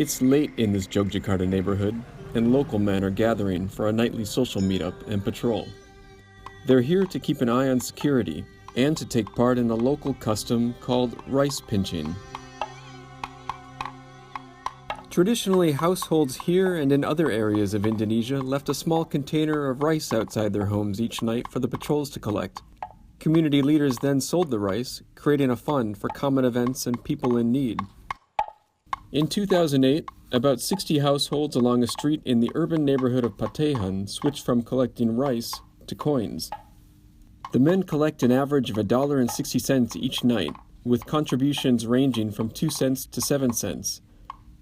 It's late in this Jogjakarta neighborhood, and local men are gathering for a nightly social meetup and patrol. They're here to keep an eye on security and to take part in a local custom called rice pinching. Traditionally, households here and in other areas of Indonesia left a small container of rice outside their homes each night for the patrols to collect. Community leaders then sold the rice, creating a fund for common events and people in need. In 2008, about 60 households along a street in the urban neighborhood of Patehan switched from collecting rice to coins. The men collect an average of $1.60 each night, with contributions ranging from 2 cents to 7 cents.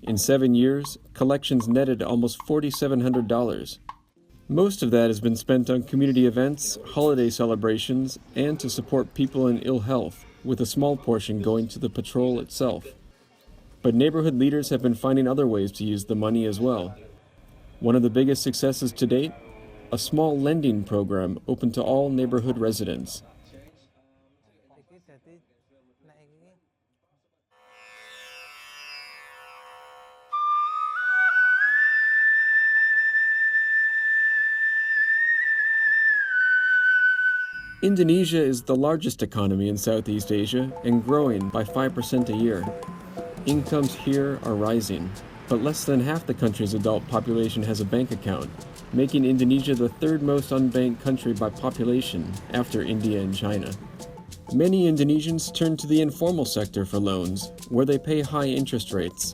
In 7 years, collections netted almost $4,700. Most of that has been spent on community events, holiday celebrations, and to support people in ill health, with a small portion going to the patrol itself. But neighborhood leaders have been finding other ways to use the money as well. One of the biggest successes to date, a small lending program open to all neighborhood residents. Indonesia is the largest economy in Southeast Asia and growing by 5% a year. Incomes here are rising, but less than half the country's adult population has a bank account, making Indonesia the third most unbanked country by population after India and China. Many Indonesians turn to the informal sector for loans, where they pay high interest rates.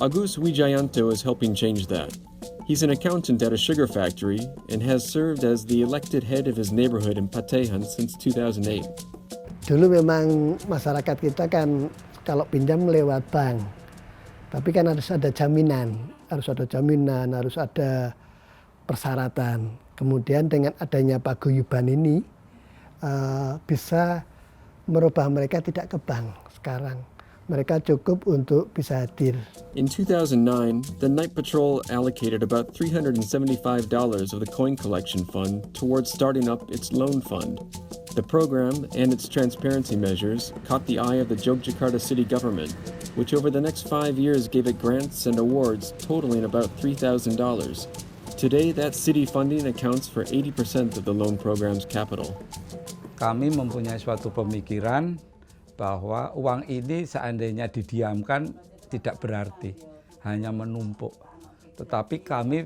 Agus Wijayanto is helping change that. He's an accountant at a sugar factory and has served as the elected head of his neighborhood in Patehan since 2008. Dulu memang masyarakat kita kan kalau pinjam lewat bank, tapi kan harus ada jaminan, harus ada persyaratan. Kemudian dengan adanya paguyuban ini bisa merubah mereka tidak ke bank sekarang. Mereka cukup untuk bisa hadir. In 2009, the Night Patrol allocated about $375 of the coin collection fund towards starting up its loan fund. The program and its transparency measures caught the eye of the Jogjakarta city government, which over the next 5 years gave it grants and awards totaling about $3,000. Today, that city funding accounts for 80% of the loan program's capital. Kami mempunyai suatu pemikiran bahwa uang ini seandainya didiamkan tidak berarti, hanya menumpuk. Tetapi kami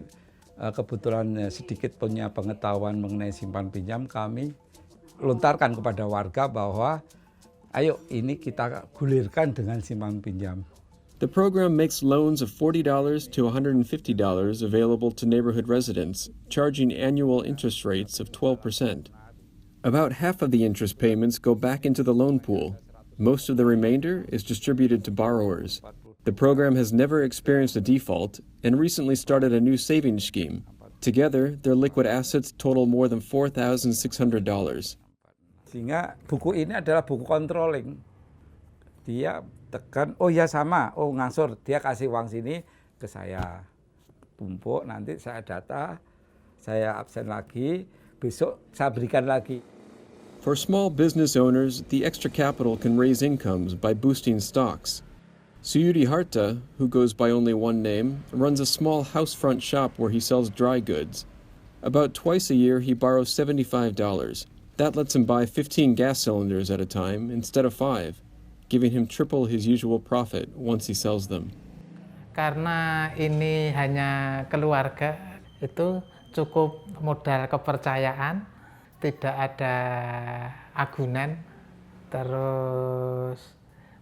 kebetulan sedikit punya pengetahuan mengenai simpan pinjam, kami lontarkan kepada warga bahwa ayo ini kita gulirkan dengan simpan pinjam. The program makes loans of $40 to $150 available to neighborhood residents, charging annual interest rates of 12%. About half of the interest payments go back into the loan pool. Most of the remainder is distributed to borrowers. The program has never experienced a default and recently started a new savings scheme. Together, their liquid assets total more than $4,600. Sehingga buku ini adalah buku controlling. Dia tekan, oh ya sama, oh ngangsur, dia kasih uang sini ke saya. Tumpuk, nanti saya data, saya absen lagi, besok saya berikan lagi. For small business owners, the extra capital can raise incomes by boosting stocks. Suyudi Harta, who goes by only one name, runs a small house front shop where he sells dry goods. About twice a year, he borrows $75. That lets him buy 15 gas cylinders at a time instead of 5, giving him triple his usual profit once he sells them. Karena ini hanya keluarga, itu cukup modal kepercayaan, tidak ada agunan, terus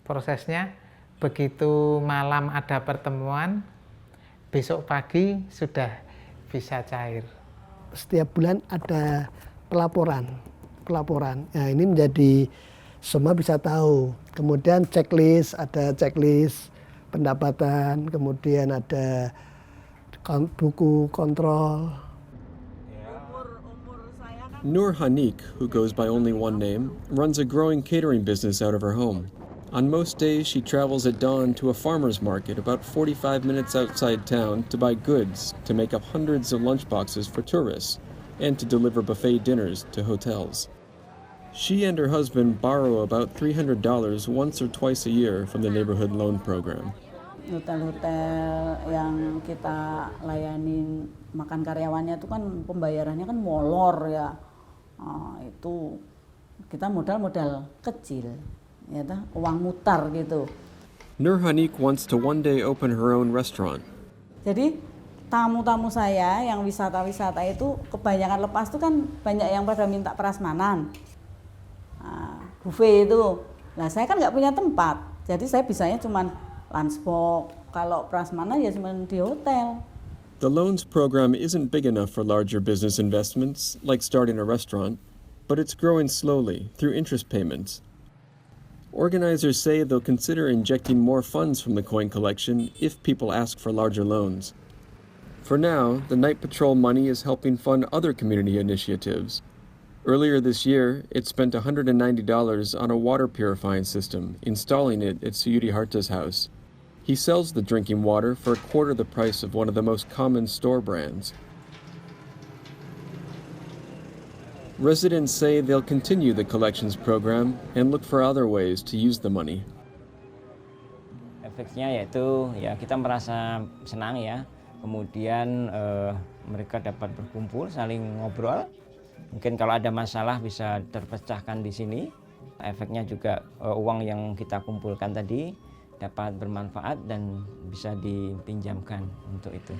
prosesnya begitu malam ada pertemuan, besok pagi sudah bisa cair. Setiap bulan ada pelaporan. Nah, ini menjadi semua bisa tahu. Kemudian ada checklist pendapatan, kemudian ada buku kontrol. Nur Hanik, who goes by only one name, runs a growing catering business out of her home. On most days, she travels at dawn to a farmer's market about 45 minutes outside town to buy goods to make up hundreds of lunchboxes for tourists and to deliver buffet dinners to hotels. She and her husband borrow about $300 once or twice a year from the neighborhood loan program. hotel-hotel yang kita layanin makan karyawannya itu kan pembayarannya kan molor ya. Itu kita modal kecil, ya uang mutar gitu. Nurhanik wants to one day open her own restaurant. Jadi tamu-tamu saya yang wisata-wisata itu kebanyakan lepas itu kan banyak yang pada minta prasmanan, buffet itu. Nah saya kan nggak punya tempat, jadi saya bisanya cuman lunchbox. Kalau prasmanan ya cuma di hotel. The loans program isn't big enough for larger business investments, like starting a restaurant, but it's growing slowly through interest payments. Organizers say they'll consider injecting more funds from the coin collection if people ask for larger loans. For now, the Night Patrol money is helping fund other community initiatives. Earlier this year, it spent $190 on a water purifying system, installing it at Suyudi Harta's house. He sells the drinking water for a quarter the price of one of the most common store brands. Residents say they'll continue the collections program and look for other ways to use the money. Efeknya yaitu ya kita merasa senang ya, kemudian mereka dapat berkumpul, saling ngobrol. Mungkin kalau ada masalah bisa terpecahkan di sini. Efeknya juga uang yang kita kumpulkan tadi dapat bermanfaat dan bisa dipinjamkan untuk itu.